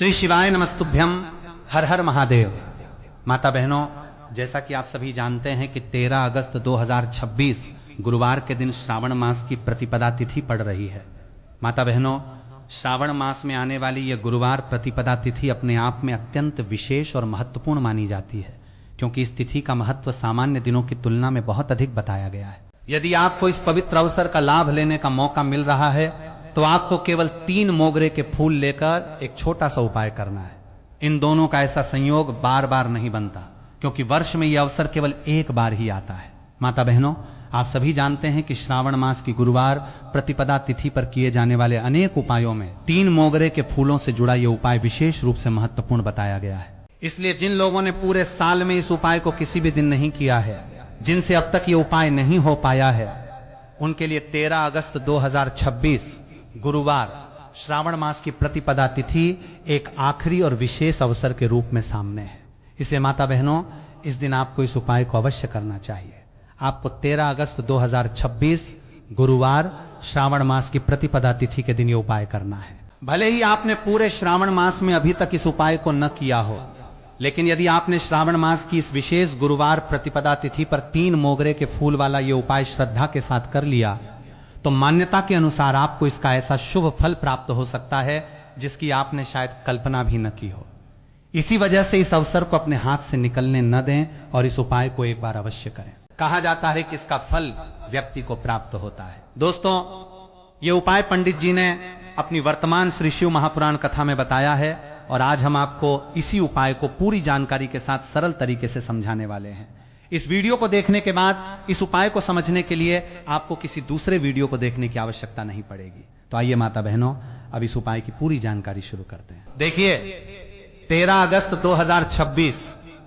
श्री शिवाय नमस्तुभ्यम। हर हर महादेव। माता बहनों, जैसा कि आप सभी जानते हैं कि 13 अगस्त 2026 गुरुवार के दिन श्रावण मास की प्रतिपदा तिथि पड़ रही है। माता बहनों, श्रावण मास में आने वाली यह गुरुवार प्रतिपदा तिथि अपने आप में अत्यंत विशेष और महत्वपूर्ण मानी जाती है, क्योंकि इस तिथि का महत्व सामान्य दिनों की तुलना में बहुत अधिक बताया गया है। यदि आपको इस पवित्र अवसर का लाभ लेने का मौका मिल रहा है तो आपको केवल 3 मोगरे के फूल लेकर एक छोटा सा उपाय करना है। इन दोनों का ऐसा संयोग बार बार नहीं बनता, क्योंकि वर्ष में यह अवसर केवल एक बार ही आता है। माता बहनों, आप सभी जानते हैं कि श्रावण मास की गुरुवार प्रतिपदा तिथि पर किए जाने वाले अनेक उपायों में 3 मोगरे के फूलों से जुड़ा यह उपाय विशेष रूप से महत्वपूर्ण बताया गया है। इसलिए जिन लोगों ने पूरे साल में इस उपाय को किसी भी दिन नहीं किया है, जिनसे अब तक ये उपाय नहीं हो पाया है, उनके लिए 13 अगस्त 2026 गुरुवार श्रावण मास की प्रतिपदा तिथि एक आखिरी और विशेष अवसर के रूप में सामने है। इसलिए माता बहनों, इस दिन आपको इस उपाय को अवश्य करना चाहिए। आपको 13 अगस्त 2026 गुरुवार श्रावण मास की प्रतिपदा तिथि के दिन ये उपाय करना है। भले ही आपने पूरे श्रावण मास में अभी तक इस उपाय को न किया हो, लेकिन यदि आपने श्रावण मास की इस विशेष गुरुवार प्रतिपदा तिथि पर 3 मोगरे के फूल वाला ये उपाय श्रद्धा के साथ कर लिया, तो मान्यता के अनुसार आपको इसका ऐसा शुभ फल प्राप्त हो सकता है जिसकी आपने शायद कल्पना भी न की हो। इसी वजह से इस अवसर को अपने हाथ से निकलने न दें और इस उपाय को एक बार अवश्य करें। कहा जाता है कि इसका फल व्यक्ति को प्राप्त होता है। दोस्तों, ये उपाय पंडित जी ने अपनी वर्तमान श्री शिव महापुराण कथा में बताया है, और आज हम आपको इसी उपाय को पूरी जानकारी के साथ सरल तरीके से समझाने वाले हैं। इस वीडियो को देखने के बाद इस उपाय को समझने के लिए आपको किसी दूसरे वीडियो को देखने की आवश्यकता नहीं पड़ेगी। तो आइए माता बहनों, अब इस उपाय की पूरी जानकारी शुरू करते हैं। देखिए, 13 अगस्त 2026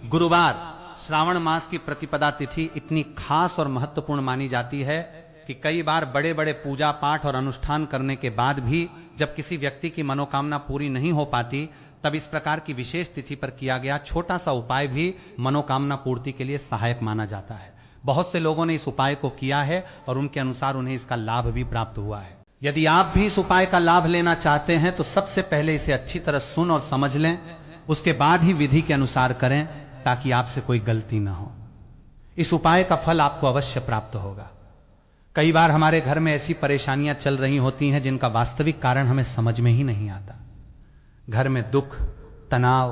गुरुवार श्रावण मास की प्रतिपदा तिथि इतनी खास और महत्वपूर्ण मानी जाती है कि कई बार बड़े बड़े पूजा पाठ और अनुष्ठान करने के बाद भी जब किसी व्यक्ति की मनोकामना पूरी नहीं हो पाती, तब इस प्रकार की विशेष तिथि पर किया गया छोटा सा उपाय भी मनोकामना पूर्ति के लिए सहायक माना जाता है। बहुत से लोगों ने इस उपाय को किया है और उनके अनुसार उन्हें इसका लाभ भी प्राप्त हुआ है। यदि आप भी इस उपाय का लाभ लेना चाहते हैं तो सबसे पहले इसे अच्छी तरह सुन और समझ लें, उसके बाद ही विधि के अनुसार करें, ताकि आपसे कोई गलती ना हो। इस उपाय का फल आपको अवश्य प्राप्त होगा। कई बार हमारे घर में ऐसी परेशानियां चल रही होती हैं जिनका वास्तविक कारण हमें समझ में ही नहीं आता। घर में दुख, तनाव,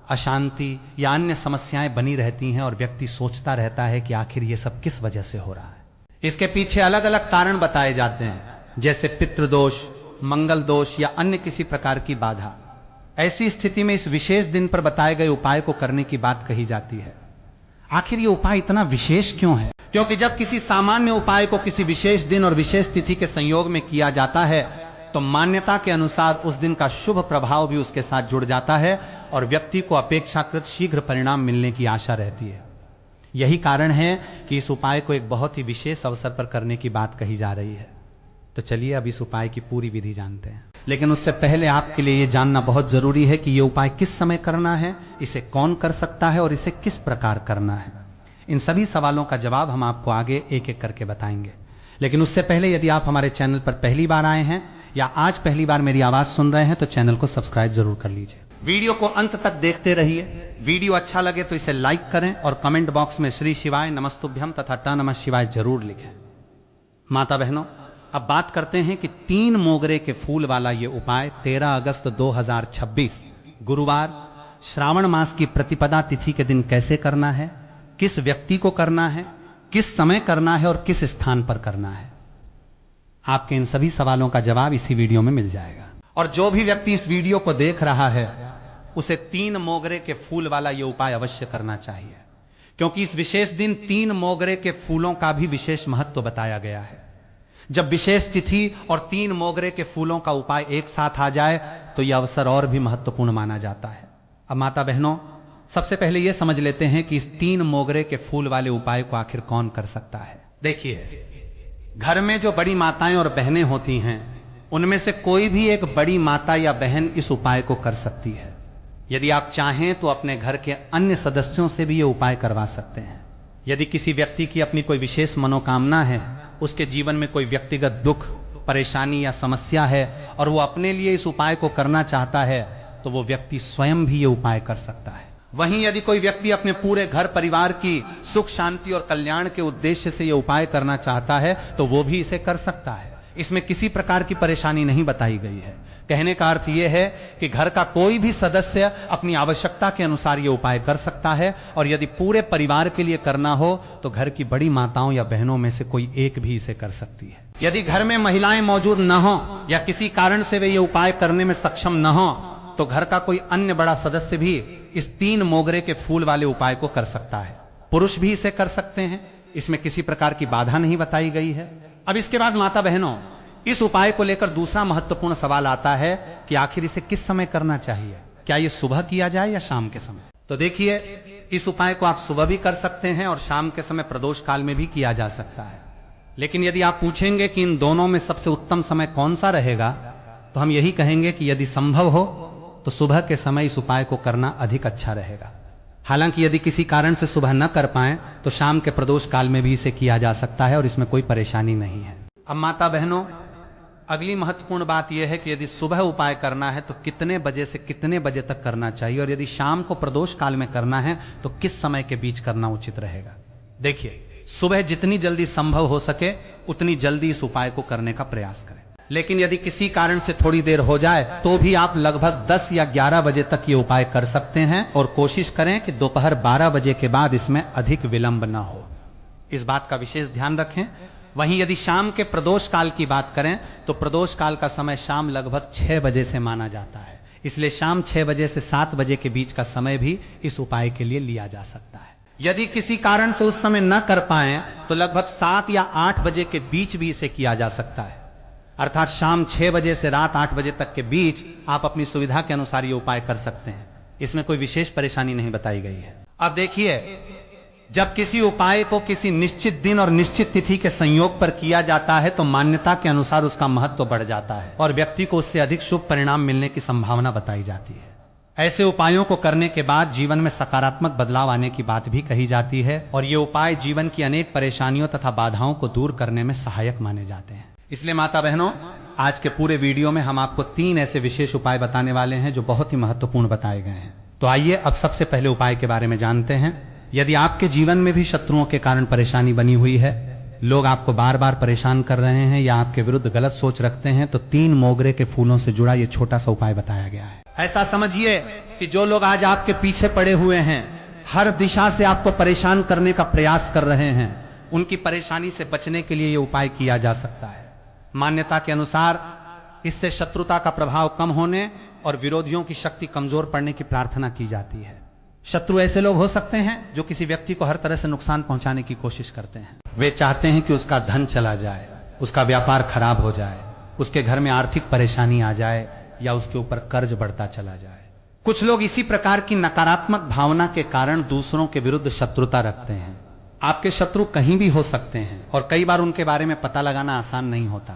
अशांति या अन्य समस्याएं बनी रहती हैं और व्यक्ति सोचता रहता है कि आखिर ये सब किस वजह से हो रहा है। इसके पीछे अलग अलग कारण बताए जाते हैं, जैसे पितृदोष, मंगल दोष या अन्य किसी प्रकार की बाधा। ऐसी स्थिति में इस विशेष दिन पर बताए गए उपाय को करने की बात कही जाती है। आखिर ये उपाय इतना विशेष क्यों है? क्योंकि जब किसी सामान्य उपाय को किसी विशेष दिन और विशेष तिथि के संयोग में किया जाता है तो मान्यता के अनुसार उस दिन का शुभ प्रभाव भी उसके साथ जुड़ जाता है और व्यक्ति को अपेक्षाकृत शीघ्र परिणाम मिलने की आशा रहती है। यही कारण है कि इस उपाय को एक बहुत ही विशेष अवसर पर करने की बात कही जा रही है। तो चलिए अब इस उपाय की पूरी विधि जानते हैं। लेकिन उससे पहले आपके लिए ये जानना बहुत जरूरी है कि ये उपाय किस समय करना है, इसे कौन कर सकता है और इसे किस प्रकार करना है। इन सभी सवालों का जवाब हम आपको आगे एक एक करके बताएंगे। लेकिन उससे पहले यदि आप हमारे चैनल पर पहली बार आए हैं या आज पहली बार मेरी आवाज सुन रहे हैं तो चैनल को सब्सक्राइब जरूर कर लीजिए। वीडियो को अंत तक देखते रहिए। वीडियो अच्छा लगे तो इसे लाइक करें और कमेंट बॉक्स में श्री शिवाय नमस्तुभ्यम तथा ट नमः शिवाय जरूर लिखें। माता बहनों, अब बात करते हैं कि 3 मोगरे के फूल वाला ये उपाय 13 अगस्त 2026 गुरुवार श्रावण मास की प्रतिपदा तिथि के दिन कैसे करना है, किस व्यक्ति को करना है, किस समय करना है और किस स्थान पर करना है। आपके इन सभी सवालों का जवाब इसी वीडियो में मिल जाएगा। और जो भी व्यक्ति इस वीडियो को देख रहा है उसे 3 मोगरे के फूल वाला यह उपाय अवश्य करना चाहिए, क्योंकि इस विशेष दिन 3 मोगरे के फूलों का भी विशेष महत्व बताया गया है। जब विशेष तिथि और 3 मोगरे के फूलों का उपाय एक साथ आ जाए तो यह अवसर और भी महत्वपूर्ण माना जाता है। अब माता बहनों, सबसे पहले यह समझ लेते हैं कि इस 3 मोगरे के फूल वाले उपाय को आखिर कौन कर सकता है। देखिए, घर में जो बड़ी माताएं और बहनें होती हैं उनमें से कोई भी एक बड़ी माता या बहन इस उपाय को कर सकती है। यदि आप चाहें तो अपने घर के अन्य सदस्यों से भी ये उपाय करवा सकते हैं। यदि किसी व्यक्ति की अपनी कोई विशेष मनोकामना है, उसके जीवन में कोई व्यक्तिगत दुख, परेशानी या समस्या है और वो अपने लिए इस उपाय को करना चाहता है, तो वो व्यक्ति स्वयं भी ये उपाय कर सकता है। वहीं यदि कोई व्यक्ति अपने पूरे घर परिवार की सुख शांति और कल्याण के उद्देश्य से ये उपाय करना चाहता है तो वो भी इसे कर सकता है। इसमें किसी प्रकार की परेशानी नहीं बताई गई है। कहने का अर्थ यह है कि घर का कोई भी सदस्य अपनी आवश्यकता के अनुसार ये उपाय कर सकता है, और यदि पूरे परिवार के लिए करना हो तो घर की बड़ी माताओं या बहनों में से कोई एक भी इसे कर सकती है। यदि घर में महिलाएं मौजूद न हो या किसी कारण से वे ये उपाय करने में सक्षम न हो तो घर का कोई अन्य बड़ा सदस्य भी इस 3 मोगरे के फूल वाले उपाय को कर सकता है। पुरुष भी इसे कर सकते हैं, इसमें किसी प्रकार की बाधा नहीं बताई गई है। अब इसके बाद माता बहनों, इस उपाय को लेकर दूसरा महत्वपूर्ण सवाल आता है कि आखिर इसे किस समय करना चाहिए। क्या ये सुबह किया जाए या शाम के समय? तो देखिए, इस उपाय को आप सुबह भी कर सकते हैं और शाम के समय प्रदोष काल में भी किया जा सकता है। लेकिन यदि आप पूछेंगे कि इन दोनों में सबसे उत्तम समय कौन सा रहेगा, तो हम यही कहेंगे कि यदि संभव हो तो सुबह के समय इस उपाय को करना अधिक अच्छा रहेगा। हालांकि यदि किसी कारण से सुबह न कर पाए तो शाम के प्रदोष काल में भी इसे किया जा सकता है और इसमें कोई परेशानी नहीं है। अब माता बहनों, अगली महत्वपूर्ण बात यह है कि यदि सुबह उपाय करना है तो कितने बजे से कितने बजे तक करना चाहिए, और यदि शाम को प्रदोष काल में करना है तो किस समय के बीच करना उचित रहेगा। देखिए, सुबह जितनी जल्दी संभव हो सके उतनी जल्दी इस उपाय को करने का प्रयास करें। लेकिन यदि किसी कारण से थोड़ी देर हो जाए तो भी आप लगभग 10 या 11 बजे तक ये उपाय कर सकते हैं, और कोशिश करें कि दोपहर 12 बजे के बाद इसमें अधिक विलंब न हो। इस बात का विशेष ध्यान रखें। वहीं यदि शाम के प्रदोष काल की बात करें तो प्रदोष काल का समय शाम लगभग 6 बजे से माना जाता है, इसलिए शाम 6 बजे से 7 बजे के बीच का समय भी इस उपाय के लिए लिया जा सकता है। यदि किसी कारण से उस समय न कर पाए तो लगभग 7 या 8 बजे के बीच भी इसे किया जा सकता है, अर्थात शाम 6 बजे से रात 8 बजे तक के बीच आप अपनी सुविधा के अनुसार ये उपाय कर सकते हैं। इसमें कोई विशेष परेशानी नहीं बताई गई है। अब देखिए, जब किसी उपाय को किसी निश्चित दिन और निश्चित तिथि के संयोग पर किया जाता है तो मान्यता के अनुसार उसका महत्व बढ़ जाता है और व्यक्ति को उससे अधिक शुभ परिणाम मिलने की संभावना बताई जाती है। ऐसे उपायों को करने के बाद जीवन में सकारात्मक बदलाव आने की बात भी कही जाती है, और ये उपाय जीवन की अनेक परेशानियों तथा बाधाओं को दूर करने में सहायक माने जाते हैं। इसलिए माता बहनों, आज के पूरे वीडियो में हम आपको 3 ऐसे विशेष उपाय बताने वाले हैं जो बहुत ही महत्वपूर्ण बताए गए हैं। तो आइए अब सबसे पहले उपाय के बारे में जानते हैं। यदि आपके जीवन में भी शत्रुओं के कारण परेशानी बनी हुई है, लोग आपको बार बार परेशान कर रहे हैं या आपके विरुद्ध गलत सोच रखते हैं, तो 3 मोगरे के फूलों से जुड़ा ये छोटा सा उपाय बताया गया है। ऐसा समझिए कि जो लोग आज आपके पीछे पड़े हुए हैं, हर दिशा से आपको परेशान करने का प्रयास कर रहे हैं, उनकी परेशानी से बचने के लिए ये उपाय किया जा सकता है। मान्यता के अनुसार इससे शत्रुता का प्रभाव कम होने और विरोधियों की शक्ति कमजोर पड़ने की प्रार्थना की जाती है। शत्रु ऐसे लोग हो सकते हैं जो किसी व्यक्ति को हर तरह से नुकसान पहुंचाने की कोशिश करते हैं। वे चाहते हैं कि उसका धन चला जाए, उसका व्यापार खराब हो जाए, उसके घर में आर्थिक परेशानी आ जाए या उसके ऊपर कर्ज बढ़ता चला जाए। कुछ लोग इसी प्रकार की नकारात्मक भावना के कारण दूसरों के विरुद्ध शत्रुता रखते हैं। आपके शत्रु कहीं भी हो सकते हैं और कई बार उनके बारे में पता लगाना आसान नहीं होता,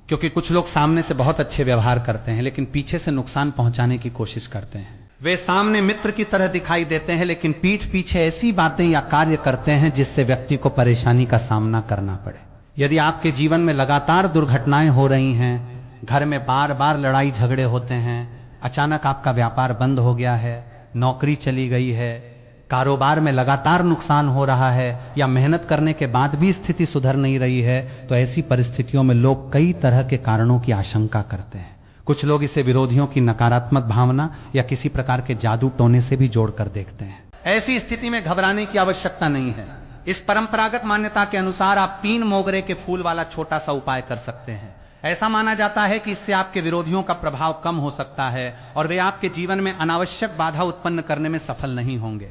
क्योंकि कुछ लोग सामने से बहुत अच्छे व्यवहार करते हैं लेकिन पीछे से नुकसान पहुंचाने की कोशिश करते हैं। वे सामने मित्र की तरह दिखाई देते हैं लेकिन पीठ पीछे ऐसी बातें या कार्य करते हैं जिससे व्यक्ति को परेशानी का सामना करना पड़े। यदि आपके जीवन में लगातार दुर्घटनाएं हो रही हैं, घर में बार बार लड़ाई झगड़े होते हैं, अचानक आपका व्यापार बंद हो गया है, नौकरी चली गई है, कारोबार में लगातार नुकसान हो रहा है या मेहनत करने के बाद भी स्थिति सुधर नहीं रही है, तो ऐसी परिस्थितियों में लोग कई तरह के कारणों की आशंका करते हैं। कुछ लोग इसे विरोधियों की नकारात्मक भावना या किसी प्रकार के जादू टोने से भी जोड़कर देखते हैं। ऐसी स्थिति में घबराने की आवश्यकता नहीं है। इस परंपरागत मान्यता के अनुसार आप 3 मोगरे के फूल वाला छोटा सा उपाय कर सकते हैं। ऐसा माना जाता है कि इससे आपके विरोधियों का प्रभाव कम हो सकता है और वे आपके जीवन में अनावश्यक बाधा उत्पन्न करने में सफल नहीं होंगे।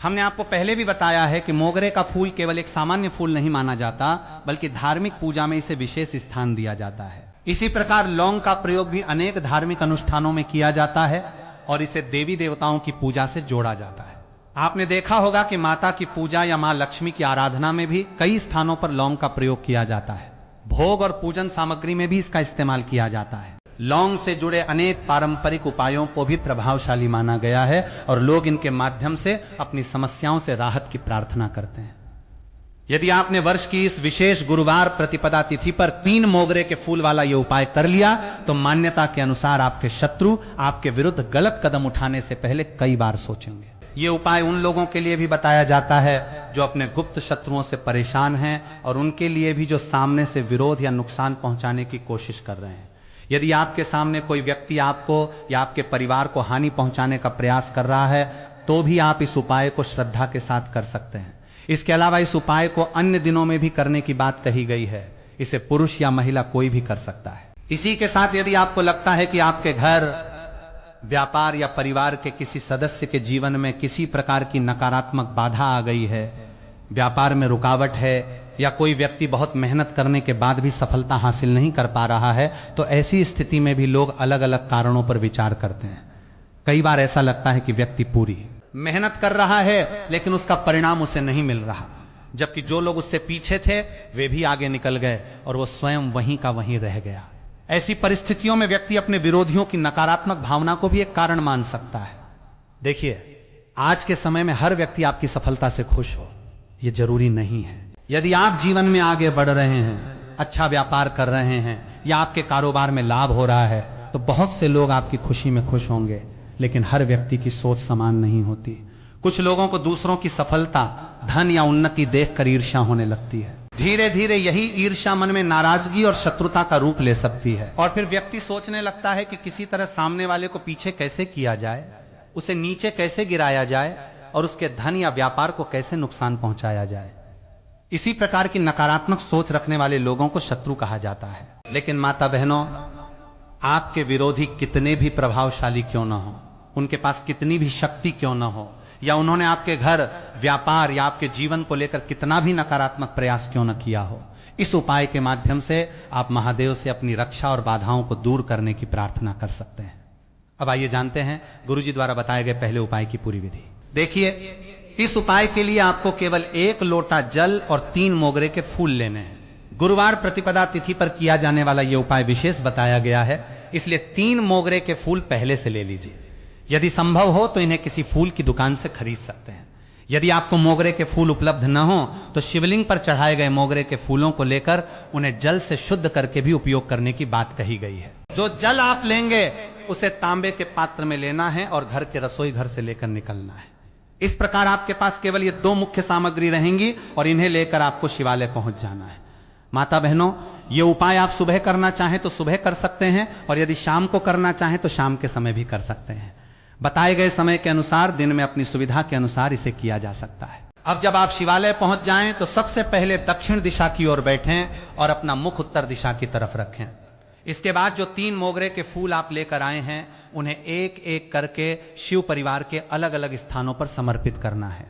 हमने आपको पहले भी बताया है कि मोगरे का फूल केवल एक सामान्य फूल नहीं माना जाता, बल्कि धार्मिक पूजा में इसे विशेष स्थान दिया जाता है। इसी प्रकार लौंग का प्रयोग भी अनेक धार्मिक अनुष्ठानों में किया जाता है और इसे देवी देवताओं की पूजा से जोड़ा जाता है। आपने देखा होगा कि माता की पूजा या मां लक्ष्मी की आराधना में भी कई स्थानों पर लौंग का प्रयोग किया जाता है। भोग और पूजन सामग्री में भी इसका इस्तेमाल किया जाता है। लौंग से जुड़े अनेक पारंपरिक उपायों को भी प्रभावशाली माना गया है और लोग इनके माध्यम से अपनी समस्याओं से राहत की प्रार्थना करते हैं। यदि आपने वर्ष की इस विशेष गुरुवार प्रतिपदा तिथि पर 3 मोगरे के फूल वाला यह उपाय कर लिया तो मान्यता के अनुसार आपके शत्रु आपके विरुद्ध गलत कदम उठाने से पहले कई बार सोचेंगे। ये उपाय उन लोगों के लिए भी बताया जाता है जो अपने गुप्त शत्रुओं से परेशान हैं और उनके लिए भी जो सामने से विरोध या नुकसान पहुंचाने की कोशिश कर रहे हैं। यदि आपके सामने कोई व्यक्ति आपको या आपके परिवार को हानि पहुंचाने का प्रयास कर रहा है तो भी आप इस उपाय को श्रद्धा के साथ कर सकते हैं। इसके अलावा इस उपाय को अन्य दिनों में भी करने की बात कही गई है। इसे पुरुष या महिला कोई भी कर सकता है। इसी के साथ यदि आपको लगता है कि आपके घर, व्यापार या परिवार के किसी सदस्य के जीवन में किसी प्रकार की नकारात्मक बाधा आ गई है, व्यापार में रुकावट है या कोई व्यक्ति बहुत मेहनत करने के बाद भी सफलता हासिल नहीं कर पा रहा है, तो ऐसी स्थिति में भी लोग अलग अलग कारणों पर विचार करते हैं। कई बार ऐसा लगता है कि व्यक्ति पूरी मेहनत कर रहा है लेकिन उसका परिणाम उसे नहीं मिल रहा, जबकि जो लोग उससे पीछे थे वे भी आगे निकल गए और वो स्वयं वहीं का वहीं रह गया। ऐसी परिस्थितियों में व्यक्ति अपने विरोधियों की नकारात्मक भावना को भी एक कारण मान सकता है। देखिए, आज के समय में हर व्यक्ति आपकी सफलता से खुश हो, यह जरूरी नहीं है। यदि आप जीवन में आगे बढ़ रहे हैं, अच्छा व्यापार कर रहे हैं या आपके कारोबार में लाभ हो रहा है तो बहुत से लोग आपकी खुशी में खुश होंगे, लेकिन हर व्यक्ति की सोच समान नहीं होती। कुछ लोगों को दूसरों की सफलता, धन या उन्नति देखकर ईर्ष्या होने लगती है। धीरे धीरे यही ईर्ष्या मन में नाराजगी और शत्रुता का रूप ले सकती है और फिर व्यक्ति सोचने लगता है कि किसी तरह सामने वाले को पीछे कैसे किया जाए, उसे नीचे कैसे गिराया जाए और उसके धन या व्यापार को कैसे नुकसान पहुंचाया जाए। इसी प्रकार की नकारात्मक सोच रखने वाले लोगों को शत्रु कहा जाता है। लेकिन माता बहनों, आपके विरोधी कितने भी प्रभावशाली क्यों न हो, उनके पास कितनी भी शक्ति क्यों न हो, या उन्होंने आपके घर, व्यापार या आपके जीवन को लेकर कितना भी नकारात्मक प्रयास क्यों न किया हो, इस उपाय के माध्यम से आप महादेव से अपनी रक्षा और बाधाओं को दूर करने की प्रार्थना कर सकते हैं। अब आइए जानते हैं गुरुजी द्वारा बताए गए पहले उपाय की पूरी विधि। देखिए, इस उपाय के लिए आपको केवल 1 लोटा जल और 3 मोगरे के फूल लेने हैं। गुरुवार प्रतिपदा तिथि पर किया जाने वाला यह उपाय विशेष बताया गया है, इसलिए 3 मोगरे के फूल पहले से ले लीजिए। यदि संभव हो तो इन्हें किसी फूल की दुकान से खरीद सकते हैं। यदि आपको मोगरे के फूल उपलब्ध न हो तो शिवलिंग पर चढ़ाए गए मोगरे के फूलों को लेकर उन्हें जल से शुद्ध करके भी उपयोग करने की बात कही गई है। जो जल आप लेंगे उसे तांबे के पात्र में लेना है और घर के रसोई घर से लेकर निकलना है। इस प्रकार आपके पास केवल ये 2 मुख्य सामग्री रहेंगी और इन्हें लेकर आपको शिवालय पहुंच जाना है। माता बहनों, ये उपाय आप सुबह करना चाहें तो सुबह कर सकते हैं और यदि शाम को करना चाहें तो शाम के समय भी कर सकते हैं। बताए गए समय के अनुसार दिन में अपनी सुविधा के अनुसार इसे किया जा सकता है। अब जब आप शिवालय पहुंच जाएं तो सबसे पहले दक्षिण दिशा की ओर बैठें और अपना मुख उत्तर दिशा की तरफ रखें। इसके बाद जो 3 मोगरे के फूल आप लेकर आए हैं उन्हें एक एक करके शिव परिवार के अलग अलग स्थानों पर समर्पित करना है।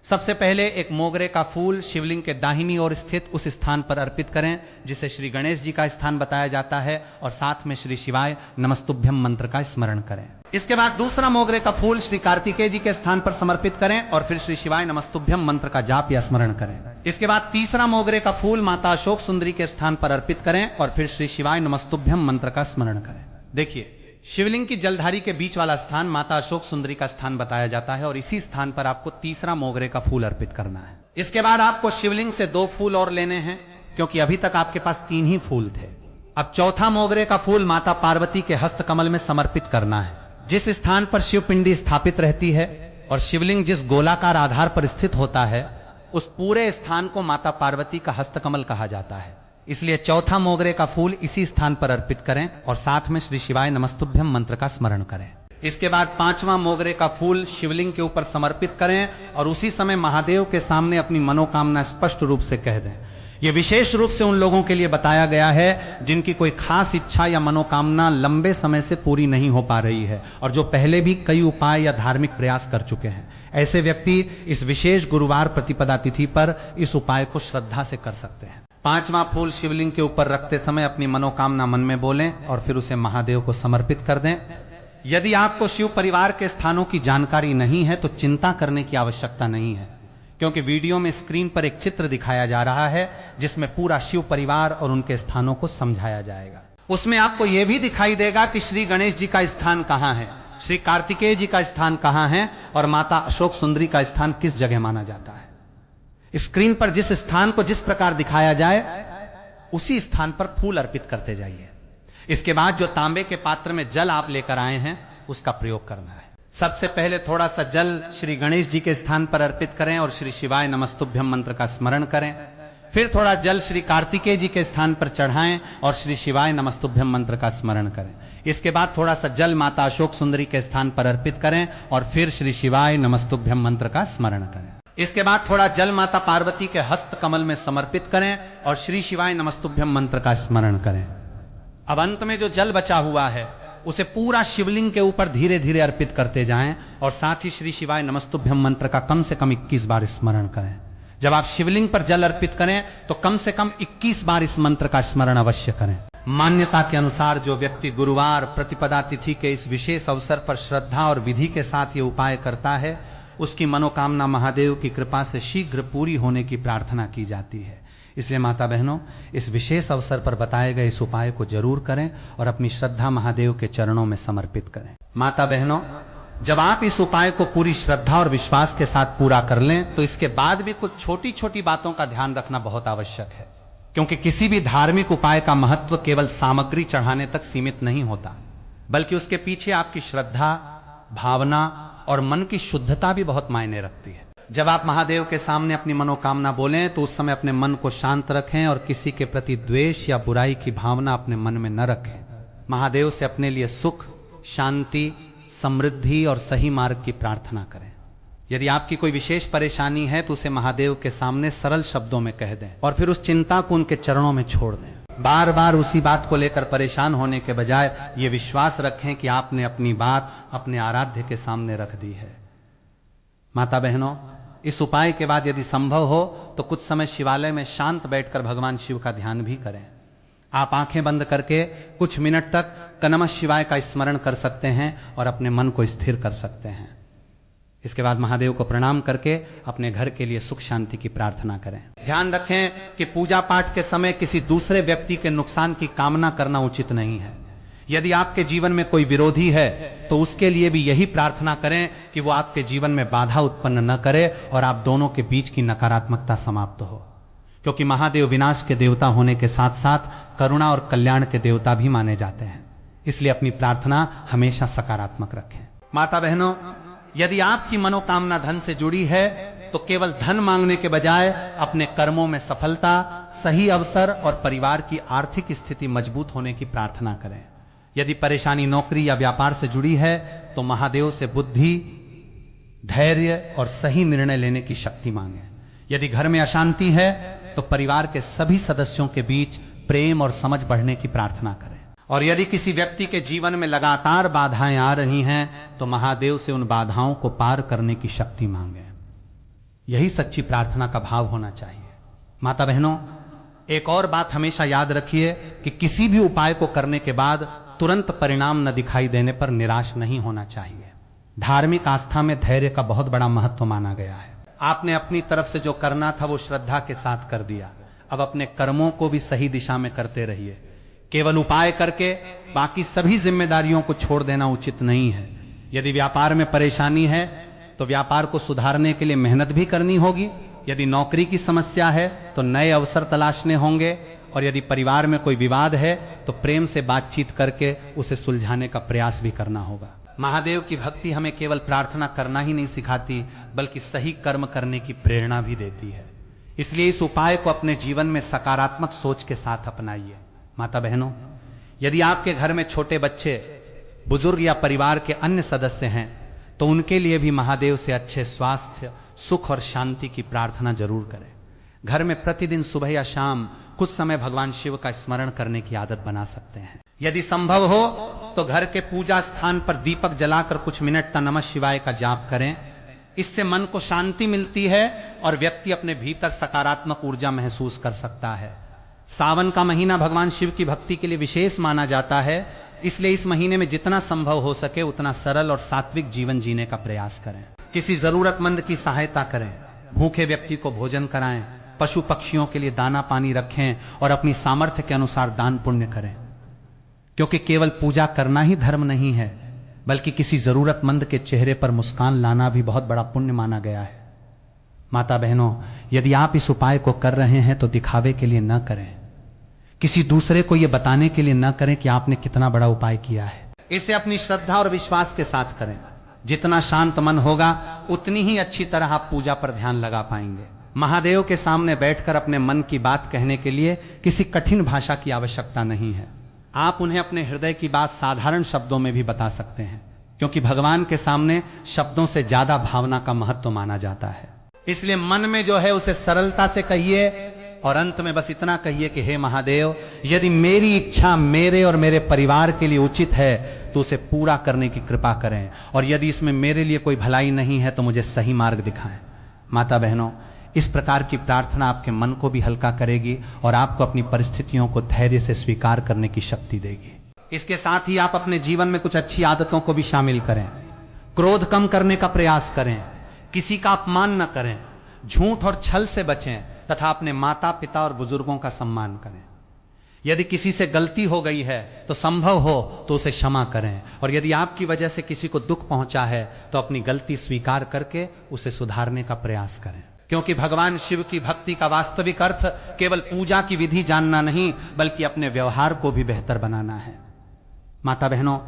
सबसे पहले एक मोगरे का फूल शिवलिंग के दाहिनी ओर स्थित उस स्थान पर अर्पित करें जिसे श्री गणेश जी का स्थान बताया जाता है और साथ में श्री शिवाय नमस्तुभ्यम मंत्र का स्मरण करें। इसके बाद दूसरा मोगरे का फूल श्री कार्तिकेय जी के स्थान पर समर्पित करें और फिर श्री शिवाय नमस्तुभ्यम मंत्र का जाप या स्मरण करें। इसके बाद तीसरा मोगरे का फूल माता अशोक सुंदरी के स्थान पर अर्पित करें और फिर श्री शिवाय नमस्तुभ्यम मंत्र का स्मरण करें। देखिए, शिवलिंग की जलधारी के बीच वाला स्थान माता अशोक सुंदरी का स्थान बताया जाता है और इसी स्थान पर आपको तीसरा मोगरे का फूल अर्पित करना है। इसके बाद आपको शिवलिंग से 2 फूल और लेने हैं क्योंकि अभी तक आपके पास 3 ही फूल थे। अब चौथा मोगरे का फूल माता पार्वती के हस्त कमल में समर्पित करना है। जिस स्थान पर शिव पिंडी स्थापित रहती है और शिवलिंग जिस गोलाकार आधार पर स्थित होता है उस पूरे स्थान को माता पार्वती का हस्तकमल कहा जाता है। इसलिए चौथा मोगरे का फूल इसी स्थान पर अर्पित करें और साथ में श्री शिवाय नमस्तुभ्यम मंत्र का स्मरण करें। इसके बाद 5वां मोगरे का फूल शिवलिंग के ऊपर समर्पित करें और उसी समय महादेव के सामने अपनी मनोकामना स्पष्ट रूप से कह दें। यह विशेष रूप से उन लोगों के लिए बताया गया है जिनकी कोई खास इच्छा या मनोकामना लंबे समय से पूरी नहीं हो पा रही है और जो पहले भी कई उपाय या धार्मिक प्रयास कर चुके हैं। ऐसे व्यक्ति इस विशेष गुरुवार प्रतिपदा तिथि पर इस उपाय को श्रद्धा से कर सकते हैं। 5वां फूल शिवलिंग के ऊपर रखते समय अपनी मनोकामना मन में बोलें और फिर उसे महादेव को समर्पित कर दें। यदि आपको शिव परिवार के स्थानों की जानकारी नहीं है तो चिंता करने की आवश्यकता नहीं है, क्योंकि वीडियो में स्क्रीन पर एक चित्र दिखाया जा रहा है जिसमें पूरा शिव परिवार और उनके स्थानों को समझाया जाएगा। उसमें आपको यह भी दिखाई देगा कि श्री गणेश जी का स्थान कहां है, श्री कार्तिकेय जी का स्थान कहां है और माता अशोक सुंदरी का स्थान किस जगह माना जाता है। स्क्रीन पर जिस स्थान को जिस प्रकार दिखाया जाए उसी स्थान पर फूल अर्पित करते जाइए। इसके बाद जो तांबे के पात्र में जल आप लेकर आए हैं उसका प्रयोग करना है। सबसे पहले थोड़ा सा जल श्री गणेश जी के स्थान पर अर्पित करें और श्री शिवाय नमस्तुभ्यम मंत्र का स्मरण करें। फिर थोड़ा जल श्री कार्तिकेय जी के स्थान पर चढ़ाएं और श्री शिवाय नमस्तुभ्यम मंत्र का स्मरण करें। इसके बाद थोड़ा सा जल माता अशोक सुंदरी के स्थान पर अर्पित करें और फिर श्री शिवाय नमस्तुभ्यम मंत्र का स्मरण करें। इसके बाद थोड़ा जल माता पार्वती के हस्त कमल में समर्पित करें और श्री शिवाय नमस्तुभ्यम मंत्र का स्मरण करें। अब अंत में जो जल बचा हुआ है उसे पूरा शिवलिंग के ऊपर धीरे धीरे अर्पित करते जाएं और साथ ही श्री शिवाय नमस्तुभ्यम मंत्र का कम से कम 21 बार स्मरण करें। जब आप शिवलिंग पर जल अर्पित करें तो कम से कम 21 बार इस मंत्र का स्मरण अवश्य करें। मान्यता के अनुसार जो व्यक्ति गुरुवार प्रतिपदा तिथि के इस विशेष अवसर पर श्रद्धा और विधि के साथ ये उपाय करता है उसकी मनोकामना महादेव की कृपा से शीघ्र पूरी होने की प्रार्थना की जाती है। इसलिए माता बहनों, इस विशेष अवसर पर बताए गए इस उपाय को जरूर करें और अपनी श्रद्धा महादेव के चरणों में समर्पित करें। माता बहनों, जब आप इस उपाय को पूरी श्रद्धा और विश्वास के साथ पूरा कर लें तो इसके बाद भी कुछ छोटी छोटी बातों का ध्यान रखना बहुत आवश्यक है, क्योंकि किसी भी धार्मिक उपाय का महत्व केवल सामग्री चढ़ाने तक सीमित नहीं होता, बल्कि उसके पीछे आपकी श्रद्धा, भावना और मन की शुद्धता भी बहुत मायने रखती है। जब आप महादेव के सामने अपनी मनोकामना बोलें तो उस समय अपने मन को शांत रखें और किसी के प्रति द्वेष या बुराई की भावना अपने मन में न रखें। महादेव से अपने लिए सुख, शांति, समृद्धि और सही मार्ग की प्रार्थना करें। यदि आपकी कोई विशेष परेशानी है तो उसे महादेव के सामने सरल शब्दों में कह दें और फिर उस चिंता को उनके चरणों में छोड़ दें। बार बार उसी बात को लेकर परेशान होने के बजाय ये विश्वास रखें कि आपने अपनी बात अपने आराध्य के सामने रख दी है। माता बहनों, इस उपाय के बाद यदि संभव हो तो कुछ समय शिवालय में शांत बैठकर भगवान शिव का ध्यान भी करें। आप आंखें बंद करके कुछ मिनट तक नमः शिवाय का स्मरण कर सकते हैं और अपने मन को स्थिर कर सकते हैं। इसके बाद महादेव को प्रणाम करके अपने घर के लिए सुख शांति की प्रार्थना करें। ध्यान रखें कि पूजा पाठ के समय किसी दूसरे व्यक्ति के नुकसान की कामना करना उचित नहीं है। यदि आपके जीवन में कोई विरोधी है तो उसके लिए भी यही प्रार्थना करें कि वो आपके जीवन में बाधा उत्पन्न न करे और आप दोनों के बीच की नकारात्मकता समाप्त हो, क्योंकि महादेव विनाश के देवता होने के साथ साथ करुणा और कल्याण के देवता भी माने जाते हैं। इसलिए अपनी प्रार्थना हमेशा सकारात्मक रखें। माता बहनों, यदि आपकी मनोकामना धन से जुड़ी है तो केवल धन मांगने के बजाय अपने कर्मों में सफलता, सही अवसर और परिवार की आर्थिक स्थिति मजबूत होने की प्रार्थना करें। यदि परेशानी नौकरी या व्यापार से जुड़ी है तो महादेव से बुद्धि, धैर्य और सही निर्णय लेने की शक्ति मांगें। यदि घर में अशांति है तो परिवार के सभी सदस्यों के बीच प्रेम और समझ बढ़ने की प्रार्थना करें। और यदि किसी व्यक्ति के जीवन में लगातार बाधाएं आ रही हैं तो महादेव से उन बाधाओं को पार करने की शक्ति मांगें। यही सच्ची प्रार्थना का भाव होना चाहिए। माता बहनों, एक और बात हमेशा याद रखिए कि किसी भी उपाय को करने के बाद तुरंत परिणाम न दिखाई देने पर निराश नहीं होना चाहिए। धार्मिक आस्था में धैर्य का बहुत बड़ा महत्व माना गया है। आपने अपनी तरफ से जो करना था वो श्रद्धा के साथ कर दिया। अब अपने कर्मों को भी सही दिशा में करते रहिए। केवल उपाय करके बाकी सभी जिम्मेदारियों को छोड़ देना उचित नहीं है। यदि व्यापार में परेशानी है तो व्यापार को सुधारने के लिए मेहनत भी करनी होगी। यदि नौकरी की समस्या है तो नए अवसर तलाशने होंगे और यदि परिवार में कोई विवाद है तो प्रेम से बातचीत करके उसे सुलझाने का प्रयास भी करना होगा। महादेव की भक्ति हमें केवल प्रार्थना करना ही नहीं सिखाती बल्कि सही कर्म करने की प्रेरणा भी देती है। इसलिए इस उपाय को अपने जीवन में सकारात्मक सोच के साथ अपनाइए। माता बहनों, यदि आपके घर में छोटे बच्चे, बुजुर्ग या परिवार के अन्य सदस्य हैं तो उनके लिए भी महादेव से अच्छे स्वास्थ्य, सुख और शांति की प्रार्थना जरूर करें। घर में प्रतिदिन सुबह या शाम कुछ समय भगवान शिव का स्मरण करने की आदत बना सकते हैं। यदि संभव हो तो घर के पूजा स्थान पर दीपक जलाकर कुछ मिनट तक नमः शिवाय का जाप करें। इससे मन को शांति मिलती है और व्यक्ति अपने भीतर सकारात्मक ऊर्जा महसूस कर सकता है। सावन का महीना भगवान शिव की भक्ति के लिए विशेष माना जाता है, इसलिए इस महीने में जितना संभव हो सके उतना सरल और सात्विक जीवन जीने का प्रयास करें। किसी जरूरतमंद की सहायता करें, भूखे व्यक्ति को भोजन कराएं, पशु पक्षियों के लिए दाना पानी रखें और अपनी सामर्थ्य के अनुसार दान पुण्य करें। क्योंकि केवल पूजा करना ही धर्म नहीं है, बल्कि किसी जरूरतमंद के चेहरे पर मुस्कान लाना भी बहुत बड़ा पुण्य माना गया है। माता बहनों, यदि आप इस उपाय को कर रहे हैं तो दिखावे के लिए न करें, किसी दूसरे को यह बताने के लिए न करें कि आपने कितना बड़ा उपाय किया है। इसे अपनी श्रद्धा और विश्वास के साथ करें। जितना शांत मन होगा उतनी ही अच्छी तरह आप पूजा पर ध्यान लगा पाएंगे। महादेव के सामने बैठकर अपने मन की बात कहने के लिए किसी कठिन भाषा की आवश्यकता नहीं है। आप उन्हें अपने हृदय की बात साधारण शब्दों में भी बता सकते हैं, क्योंकि भगवान के सामने शब्दों से ज्यादा भावना का महत्व माना जाता है। इसलिए मन में जो है उसे सरलता से कहिए और अंत में बस इतना कहिए कि हे महादेव, यदि मेरी इच्छा मेरे और मेरे परिवार के लिए उचित है तो उसे पूरा करने की कृपा करें, और यदि इसमें मेरे लिए कोई भलाई नहीं है तो मुझे सही मार्ग दिखाएं। माता बहनों, इस प्रकार की प्रार्थना आपके मन को भी हल्का करेगी और आपको अपनी परिस्थितियों को धैर्य से स्वीकार करने की शक्ति देगी। इसके साथ ही आप अपने जीवन में कुछ अच्छी आदतों को भी शामिल करें। क्रोध कम करने का प्रयास करें, किसी का अपमान न करें, झूठ और छल से बचें तथा अपने माता पिता और बुजुर्गों का सम्मान करें। यदि किसी से गलती हो गई है तो संभव हो तो उसे क्षमा करें, और यदि आपकी वजह से किसी को दुख पहुंचा है तो अपनी गलती स्वीकार करके उसे सुधारने का प्रयास करें। क्योंकि भगवान शिव की भक्ति का वास्तविक अर्थ केवल पूजा की विधि जानना नहीं, बल्कि अपने व्यवहार को भी बेहतर बनाना है। माता बहनों,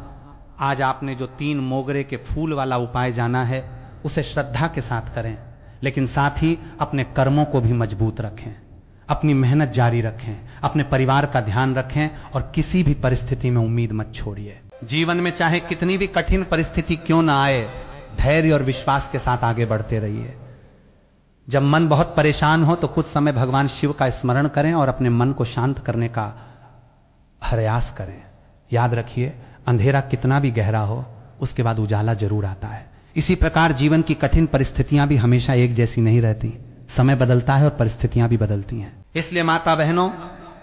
आज आपने जो 3 मोगरे के फूल वाला उपाय जाना है उसे श्रद्धा के साथ करें, लेकिन साथ ही अपने कर्मों को भी मजबूत रखें, अपनी मेहनत जारी रखें, अपने परिवार का ध्यान रखें और किसी भी परिस्थिति में उम्मीद मत छोड़िए। जीवन में चाहे कितनी भी कठिन परिस्थिति क्यों ना आए, धैर्य और विश्वास के साथ आगे बढ़ते रहिए। जब मन बहुत परेशान हो तो कुछ समय भगवान शिव का स्मरण करें और अपने मन को शांत करने का प्रयास करें। याद रखिए, अंधेरा कितना भी गहरा हो उसके बाद उजाला जरूर आता है। इसी प्रकार जीवन की कठिन परिस्थितियां भी हमेशा एक जैसी नहीं रहती, समय बदलता है और परिस्थितियां भी बदलती हैं। इसलिए माता बहनों,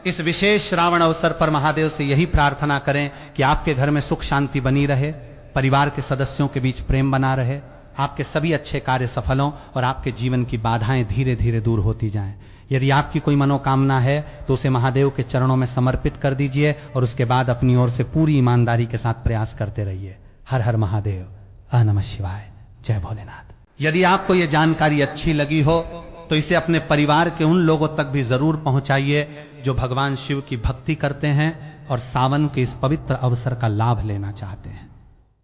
इस विशेष श्रावण अवसर पर महादेव से यही प्रार्थना करें कि आपके घर में सुख शांति बनी रहे, परिवार के सदस्यों के बीच प्रेम बना रहे, आपके सभी अच्छे कार्य सफल हों और आपके जीवन की बाधाएं धीरे धीरे दूर होती जाएं। यदि आपकी कोई मनोकामना है तो उसे महादेव के चरणों में समर्पित कर दीजिए और उसके बाद अपनी ओर से पूरी ईमानदारी के साथ प्रयास करते रहिए। हर हर महादेव, नमः शिवाय, जय भोलेनाथ। यदि आपको यह जानकारी अच्छी लगी हो तो इसे अपने परिवार के उन लोगों तक भी जरूर पहुंचाइए जो भगवान शिव की भक्ति करते हैं और सावन के इस पवित्र अवसर का लाभ लेना चाहते हैं।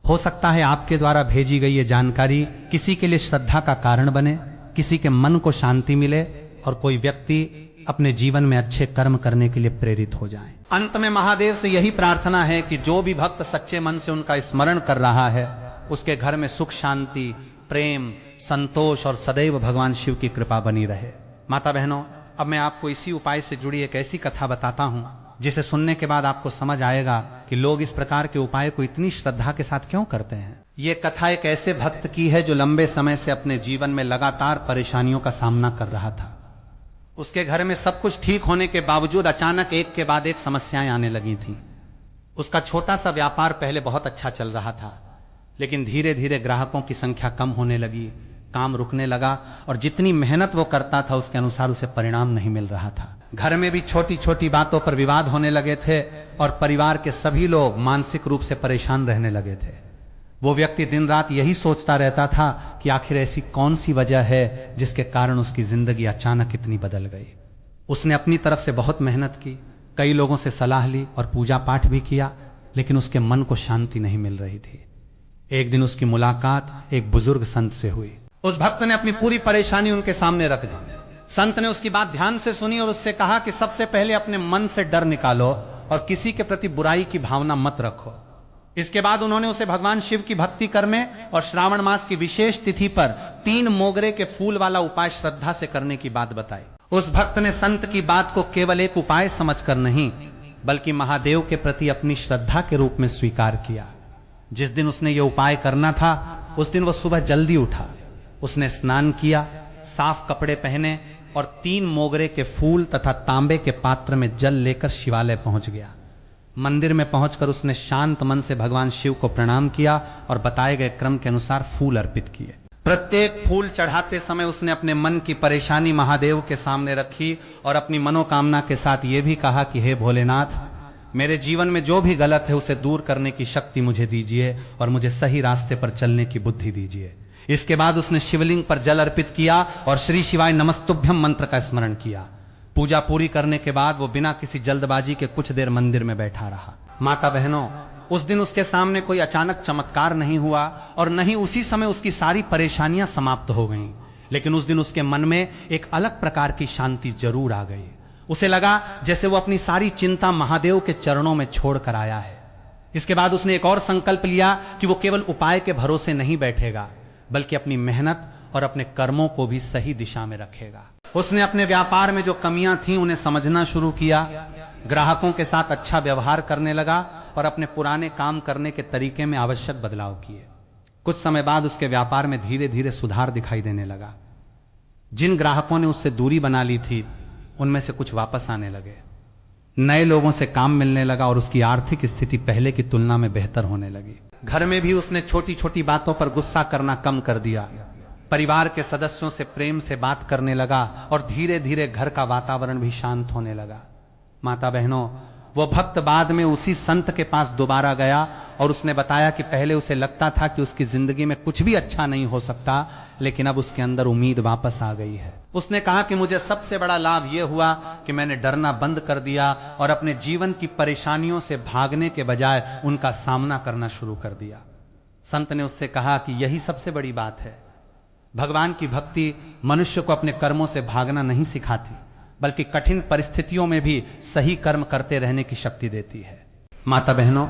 हो सकता है आपके द्वारा भेजी गई ये जानकारी किसी के लिए श्रद्धा का कारण बने, किसी के मन को शांति मिले और कोई व्यक्ति अपने जीवन में अच्छे कर्म करने के लिए प्रेरित हो जाए। अंत में महादेव से यही प्रार्थना है कि जो भी भक्त सच्चे मन से उनका स्मरण कर रहा है उसके घर में सुख शांति, प्रेम, संतोष और सदैव भगवान शिव की कृपा बनी रहे। माता बहनों, अब मैं आपको इसी उपाय से जुड़ी एक ऐसी कथा बताता हूं जिसे सुनने के बाद आपको समझ आएगा कि लोग इस प्रकार के उपाय को इतनी श्रद्धा के साथ क्यों करते हैं। ये कथा एक ऐसे भक्त की है जो लंबे समय से अपने जीवन में लगातार परेशानियों का सामना कर रहा था। उसके घर में सब कुछ ठीक होने के बावजूद अचानक एक के बाद एक समस्याएं आने लगी थीं। उसका छोटा सा व्यापार पहले बहुत अच्छा चल रहा था, लेकिन धीरे धीरे ग्राहकों की संख्या कम होने लगी, काम रुकने लगा और जितनी मेहनत वो करता था उसके अनुसार उसे परिणाम नहीं मिल रहा था। घर में भी छोटी छोटी बातों पर विवाद होने लगे थे और परिवार के सभी लोग मानसिक रूप से परेशान रहने लगे थे। वो व्यक्ति दिन रात यही सोचता रहता था कि आखिर ऐसी कौन सी वजह है जिसके कारण उसकी जिंदगी अचानक इतनी बदल गई। उसने अपनी तरफ से बहुत मेहनत की, कई लोगों से सलाह ली और पूजा पाठ भी किया, लेकिन उसके मन को शांति नहीं मिल रही थी। एक दिन उसकी मुलाकात एक बुजुर्ग संत से हुई। उस भक्त ने अपनी पूरी परेशानी उनके सामने रख दी। संत ने उसकी बात ध्यान से सुनी और उससे कहा कि सबसे पहले अपने मन से डर निकालो और किसी के प्रति बुराई की भावना मत रखो। इसके बाद उन्होंने उसे भगवान शिव की भक्ति करने और श्रावण मास की विशेष तिथि पर 3 मोगरे के फूल वाला उपाय श्रद्धा से करने की बात बताई। उस भक्त ने संत की बात को केवल एक उपाय समझकर नहीं, बल्कि महादेव के प्रति अपनी श्रद्धा के रूप में स्वीकार किया। जिस दिन उसने ये उपाय करना था उस दिन वो सुबह जल्दी उठा। उसने स्नान किया, साफ कपड़े पहने और 3 मोगरे के फूल तथा तांबे के पात्र में जल लेकर शिवालय पहुंच गया। मंदिर में पहुंचकर उसने शांत मन से भगवान शिव को प्रणाम किया और बताए गए क्रम के अनुसार फूल अर्पित किए। प्रत्येक फूल चढ़ाते समय उसने अपने मन की परेशानी महादेव के सामने रखी और अपनी मनोकामना के साथ ये भी कहा कि हे भोलेनाथ, मेरे जीवन में जो भी गलत है उसे दूर करने की शक्ति मुझे दीजिए और मुझे सही रास्ते पर चलने की बुद्धि दीजिए। इसके बाद उसने शिवलिंग पर जल अर्पित किया और श्री शिवाय नमस्तुभ्यम मंत्र का स्मरण किया। पूजा पूरी करने के बाद वो बिना किसी जल्दबाजी के कुछ देर मंदिर में बैठा रहा। माता बहनों, उस दिन उसके सामने कोई अचानक चमत्कार नहीं हुआ और न ही उसी समय उसकी सारी परेशानियां समाप्त हो गईं, लेकिन उस दिन उसके मन में एक अलग प्रकार की शांति जरूर आ गई। उसे लगा जैसे वो अपनी सारी चिंता महादेव के चरणों में छोड़ कर आया है। इसके बाद उसने एक और संकल्प लिया कि वो केवल उपाय के भरोसे नहीं बैठेगा, बल्कि अपनी मेहनत और अपने कर्मों को भी सही दिशा में रखेगा। उसने अपने व्यापार में जो कमियां थीं उन्हें समझना शुरू किया, ग्राहकों के साथ अच्छा व्यवहार करने लगा और अपने पुराने काम करने के तरीके में आवश्यक बदलाव किए। कुछ समय बाद उसके व्यापार में धीरे धीरे सुधार दिखाई देने लगा। जिन ग्राहकों ने उससे दूरी बना ली थी उनमें से कुछ वापस आने लगे, नए लोगों से काम मिलने लगा और उसकी आर्थिक स्थिति पहले की तुलना में बेहतर होने लगी। घर में भी उसने छोटी छोटी बातों पर गुस्सा करना कम कर दिया, परिवार के सदस्यों से प्रेम से बात करने लगा और धीरे धीरे घर का वातावरण भी शांत होने लगा। माता बहनों, वो भक्त बाद में उसी संत के पास दोबारा गया और उसने बताया कि पहले उसे लगता था कि उसकी जिंदगी में कुछ भी अच्छा नहीं हो सकता, लेकिन अब उसके अंदर उम्मीद वापस आ गई है। उसने कहा कि मुझे सबसे बड़ा लाभ यह हुआ कि मैंने डरना बंद कर दिया और अपने जीवन की परेशानियों से भागने के बजाय उनका सामना करना शुरू कर दिया। संत ने उससे कहा कि यही सबसे बड़ी बात है। भगवान की भक्ति मनुष्य को अपने कर्मों से भागना नहीं सिखाती, बल्कि कठिन परिस्थितियों में भी सही कर्म करते रहने की शक्ति देती है। माता बहनों,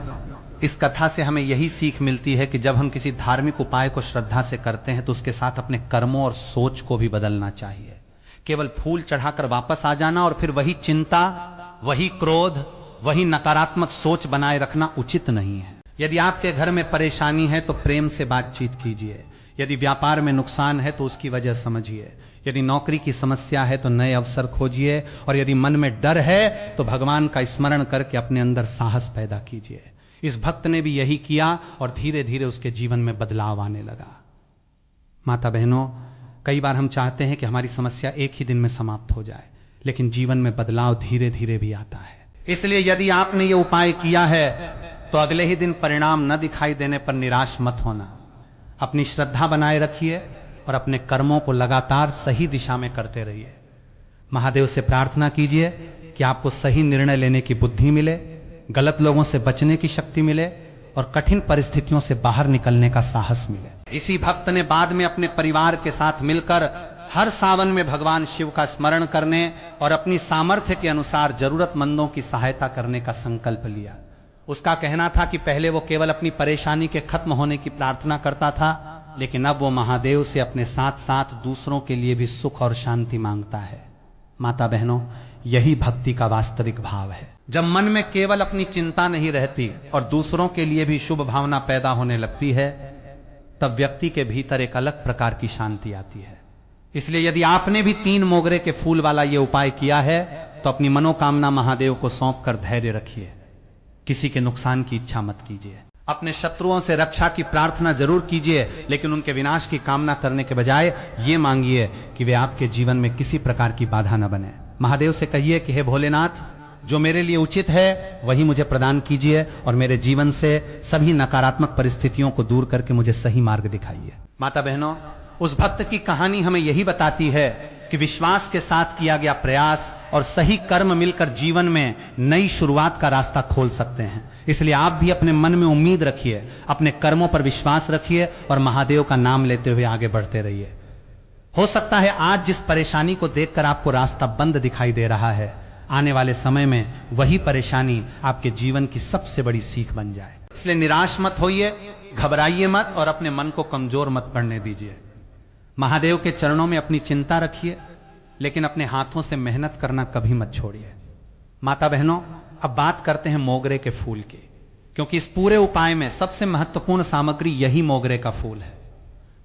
इस कथा से हमें यही सीख मिलती है कि जब हम किसी धार्मिक उपाय को श्रद्धा से करते हैं तो उसके साथ अपने कर्मों और सोच को भी बदलना चाहिए। केवल फूल चढ़ाकर वापस आ जाना और फिर वही चिंता, वही क्रोध, वही नकारात्मक सोच बनाए रखना उचित नहीं है। यदि आपके घर में परेशानी है तो प्रेम से बातचीत कीजिए। यदि व्यापार में नुकसान है तो उसकी वजह समझिए। यदि नौकरी की समस्या है तो नए अवसर खोजिए और यदि मन में डर है तो भगवान का स्मरण करके अपने अंदर साहस पैदा कीजिए। इस भक्त ने भी यही किया और धीरे धीरे उसके जीवन में बदलाव आने लगा। माता बहनों, कई बार हम चाहते हैं कि हमारी समस्या एक ही दिन में समाप्त हो जाए, लेकिन जीवन में बदलाव धीरे धीरे भी आता है। इसलिए यदि आपने ये उपाय किया है तो अगले ही दिन परिणाम न दिखाई देने पर निराश मत होना। अपनी श्रद्धा बनाए रखिए और अपने कर्मों को लगातार सही दिशा में करते रहिए। महादेव से प्रार्थना कीजिए कि आपको सही निर्णय लेने की बुद्धि मिले, गलत लोगों से बचने की शक्ति मिले और कठिन परिस्थितियों से बाहर निकलने का साहस मिले। इसी भक्त ने बाद में अपने परिवार के साथ मिलकर हर सावन में भगवान शिव का स्मरण करने और अपनी सामर्थ्य के अनुसार जरूरतमंदों की सहायता करने का संकल्प लिया। उसका कहना था कि पहले वो केवल अपनी परेशानी के खत्म होने की प्रार्थना करता था, लेकिन अब वो महादेव से अपने साथ साथ दूसरों के लिए भी सुख और शांति मांगता है। माता बहनों, यही भक्ति का वास्तविक भाव है। जब मन में केवल अपनी चिंता नहीं रहती और दूसरों के लिए भी शुभ भावना पैदा होने लगती है, तब व्यक्ति के भीतर एक अलग प्रकार की शांति आती है। इसलिए यदि आपने भी 3 मोगरे के फूल वाला ये उपाय किया है तो अपनी मनोकामना महादेव को सौंप कर धैर्य रखिए। किसी के नुकसान की इच्छा मत कीजिए। अपने शत्रुओं से रक्षा की प्रार्थना जरूर कीजिए, लेकिन उनके विनाश की कामना करने के बजाय ये मांगिए कि वे आपके जीवन में किसी प्रकार की बाधा न बने। महादेव से कहिए कि हे भोलेनाथ, जो मेरे लिए उचित है वही मुझे प्रदान कीजिए और मेरे जीवन से सभी नकारात्मक परिस्थितियों को दूर करके मुझे सही मार्ग दिखाइए। माता बहनों, उस भक्त की कहानी हमें यही बताती है कि विश्वास के साथ किया गया प्रयास और सही कर्म मिलकर जीवन में नई शुरुआत का रास्ता खोल सकते हैं। इसलिए आप भी अपने मन में उम्मीद रखिए, अपने कर्मों पर विश्वास रखिए और महादेव का नाम लेते हुए आगे बढ़ते रहिए। हो सकता है आज जिस परेशानी को देखकर आपको रास्ता बंद दिखाई दे रहा है, आने वाले समय में वही परेशानी आपके जीवन की सबसे बड़ी सीख बन जाए। इसलिए निराश मत होइए, घबराइए मत और अपने मन को कमजोर मत पड़ने दीजिए। महादेव के चरणों में अपनी चिंता रखिए, लेकिन अपने हाथों से मेहनत करना कभी मत छोड़िए। माता बहनों, अब बात करते हैं मोगरे के फूल की, क्योंकि इस पूरे उपाय में सबसे महत्वपूर्ण सामग्री यही मोगरे का फूल है।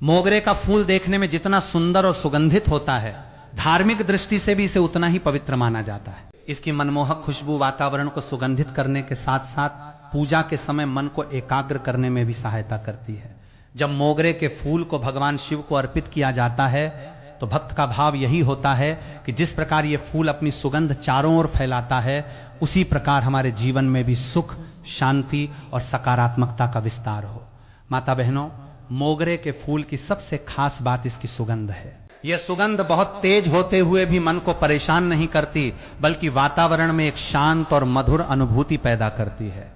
मोगरे का फूल देखने में जितना सुंदर और सुगंधित होता है, धार्मिक दृष्टि से भी इसे उतना ही पवित्र माना जाता है। इसकी मनमोहक खुशबू वातावरण को सुगंधित करने के साथ साथ पूजा के समय मन को एकाग्र करने में भी सहायता करती है। जब मोगरे के फूल को भगवान शिव को अर्पित किया जाता है तो भक्त का भाव यही होता है कि जिस प्रकार ये फूल अपनी सुगंध चारों ओर फैलाता है, उसी प्रकार हमारे जीवन में भी सुख, शांति और सकारात्मकता का विस्तार हो। माता बहनों, मोगरे के फूल की सबसे खास बात इसकी सुगंध है। यह सुगंध बहुत तेज होते हुए भी मन को परेशान नहीं करती, बल्कि वातावरण में एक शांत और मधुर अनुभूति पैदा करती है।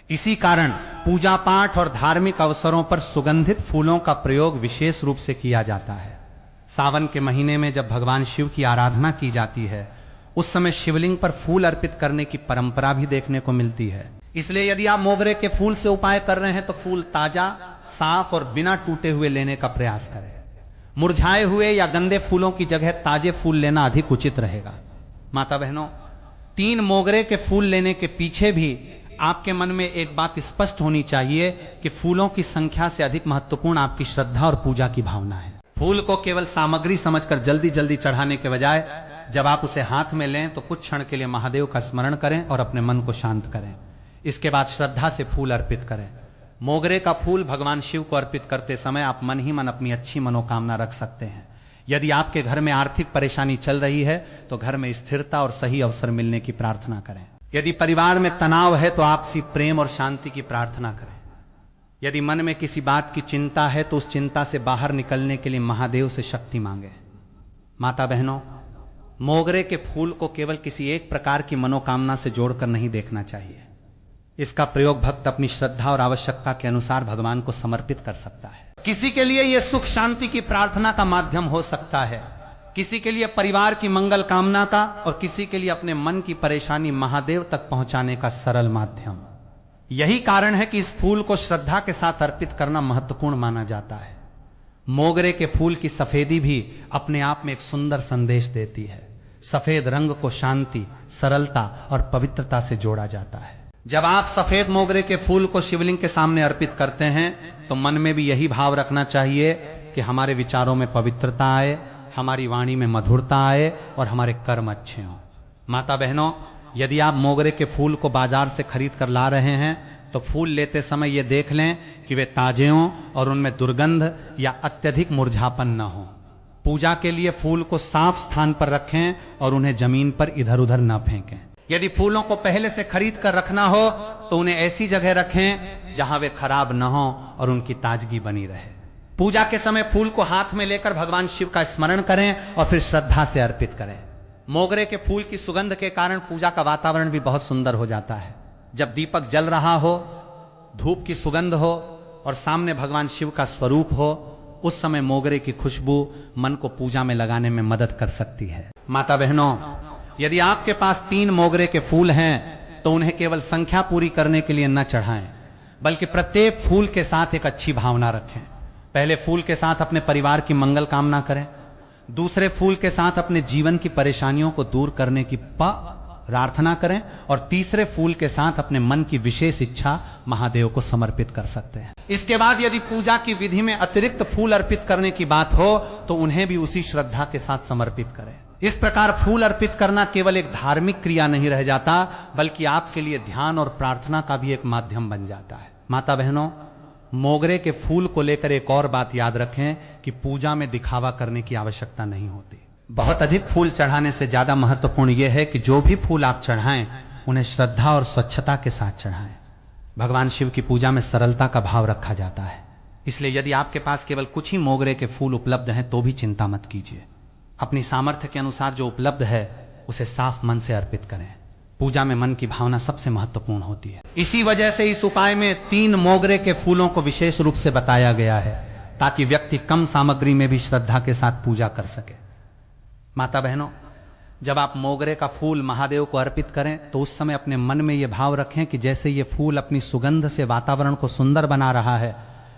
इसी कारण पूजा पाठ और धार्मिक अवसरों पर सुगंधित फूलों का प्रयोग विशेष रूप से किया जाता है। सावन के महीने में जब भगवान शिव की आराधना की जाती है, उस समय शिवलिंग पर फूल अर्पित करने की परंपरा भी देखने को मिलती है। इसलिए यदि आप मोगरे के फूल से उपाय कर रहे हैं तो फूल ताजा, साफ और बिना टूटे हुए लेने का प्रयास करें। मुरझाए हुए या गंदे फूलों की जगह ताजे फूल लेना अधिक उचित रहेगा। माता बहनों, 3 मोगरे के फूल लेने के पीछे भी आपके मन में एक बात स्पष्ट होनी चाहिए कि फूलों की संख्या से अधिक महत्वपूर्ण आपकी श्रद्धा और पूजा की भावना है। फूल को केवल सामग्री समझकर जल्दी जल्दी चढ़ाने के बजाय जब आप उसे हाथ में लें तो कुछ क्षण के लिए महादेव का स्मरण करें और अपने मन को शांत करें। इसके बाद श्रद्धा से फूल अर्पित करें। मोगरे का फूल भगवान शिव को अर्पित करते समय आप मन ही मन अपनी अच्छी मनोकामना रख सकते हैं। यदि आपके घर में आर्थिक परेशानी चल रही है तो घर में स्थिरता और सही अवसर मिलने की प्रार्थना करें। यदि परिवार में तनाव है तो आपसी प्रेम और शांति की प्रार्थना करें। यदि मन में किसी बात की चिंता है तो उस चिंता से बाहर निकलने के लिए महादेव से शक्ति मांगे। माता बहनों, मोगरे के फूल को केवल किसी एक प्रकार की मनोकामना से जोड़कर नहीं देखना चाहिए। इसका प्रयोग भक्त अपनी श्रद्धा और आवश्यकता के अनुसार भगवान को समर्पित कर सकता है। किसी के लिए यह सुख शांति की प्रार्थना का माध्यम हो सकता है, किसी के लिए परिवार की मंगल कामना का, और किसी के लिए अपने मन की परेशानी महादेव तक पहुंचाने का सरल माध्यम। यही कारण है कि इस फूल को श्रद्धा के साथ अर्पित करना महत्वपूर्ण माना जाता है। मोगरे के फूल की सफेदी भी अपने आप में एक सुंदर संदेश देती है। सफेद रंग को शांति, सरलता और पवित्रता से जोड़ा जाता है। जब आप सफेद मोगरे के फूल को शिवलिंग के सामने अर्पित करते हैं तो मन में भी यही भाव रखना चाहिए कि हमारे विचारों में पवित्रता आए, हमारी वाणी में मधुरता आए और हमारे कर्म अच्छे हों। माता बहनों, यदि आप मोगरे के फूल को बाजार से खरीद कर ला रहे हैं तो फूल लेते समय यह देख लें कि वे ताजे हों और उनमें दुर्गंध या अत्यधिक मुरझापन न हो। पूजा के लिए फूल को साफ स्थान पर रखें और उन्हें जमीन पर इधर उधर न फेंकें। यदि फूलों को पहले से खरीद कर रखना हो तो उन्हें ऐसी जगह रखें जहां वे खराब न हो और उनकी ताजगी बनी रहे। पूजा के समय फूल को हाथ में लेकर भगवान शिव का स्मरण करें और फिर श्रद्धा से अर्पित करें। मोगरे के फूल की सुगंध के कारण पूजा का वातावरण भी बहुत सुंदर हो जाता है। जब दीपक जल रहा हो, धूप की सुगंध हो और सामने भगवान शिव का स्वरूप हो, उस समय मोगरे की खुशबू मन को पूजा में लगाने में मदद कर सकती है। माता बहनों, यदि आपके पास 3 मोगरे के फूल हैं तो उन्हें केवल संख्या पूरी करने के लिए न चढ़ाएं, बल्कि प्रत्येक फूल के साथ एक अच्छी भावना रखें। पहले फूल के साथ अपने परिवार की मंगल कामना करें, दूसरे फूल के साथ अपने जीवन की परेशानियों को दूर करने की प्रार्थना करें और तीसरे फूल के साथ अपने मन की विशेष इच्छा महादेव को समर्पित कर सकते हैं। इसके बाद यदि पूजा की विधि में अतिरिक्त फूल अर्पित करने की बात हो तो उन्हें भी उसी श्रद्धा के साथ समर्पित करें। इस प्रकार फूल अर्पित करना केवल एक धार्मिक क्रिया नहीं रह जाता, बल्कि आपके लिए ध्यान और प्रार्थना का भी एक माध्यम बन जाता है। माता बहनों, मोगरे के फूल को लेकर एक और बात याद रखें कि पूजा में दिखावा करने की आवश्यकता नहीं होती। बहुत अधिक फूल चढ़ाने से ज्यादा महत्वपूर्ण यह है कि जो भी फूल आप चढ़ाएं उन्हें श्रद्धा और स्वच्छता के साथ चढ़ाएं। भगवान शिव की पूजा में सरलता का भाव रखा जाता है, इसलिए यदि आपके पास केवल कुछ ही मोगरे के फूल उपलब्ध हैं तो भी चिंता मत कीजिए। अपनी सामर्थ्य के अनुसार जो उपलब्ध है उसे साफ मन से अर्पित करें। पूजा में मन की भावना सबसे महत्वपूर्ण होती है। इसी वजह से इस उपाय में 3 मोगरे के फूलों को विशेष रूप से बताया गया है ताकि व्यक्ति कम सामग्री में भी श्रद्धा के साथ पूजा कर सके। माता बहनों, जब आप मोगरे का फूल महादेव को अर्पित करें तो उस समय अपने मन में यह भाव रखें कि जैसे ये फूल अपनी सुगंध से वातावरण को सुंदर बना रहा है,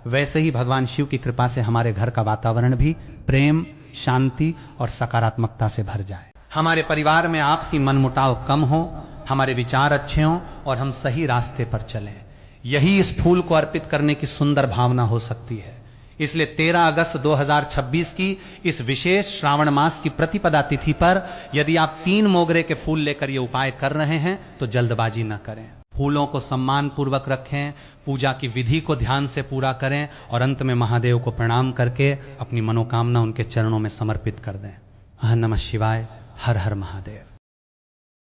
वैसे ही भगवान शिव की कृपा से हमारे घर का वातावरण भी प्रेम, शांति और सकारात्मकता से भर जाए। हमारे परिवार में आपसी मनमुटाव कम हो, हमारे विचार अच्छे हों और हम सही रास्ते पर चलें। यही इस फूल को अर्पित करने की सुंदर भावना हो सकती है। इसलिए 13 अगस्त 2026 की इस विशेष श्रावण मास की प्रतिपदा तिथि पर यदि आप 3 मोगरे के फूल लेकर ये उपाय कर रहे हैं तो जल्दबाजी न करें। फूलों को सम्मान पूर्वक रखें, पूजा की विधि को ध्यान से पूरा करें और अंत में महादेव को प्रणाम करके अपनी मनोकामना उनके चरणों में समर्पित कर दें। नमः शिवाय। हर हर महादेव।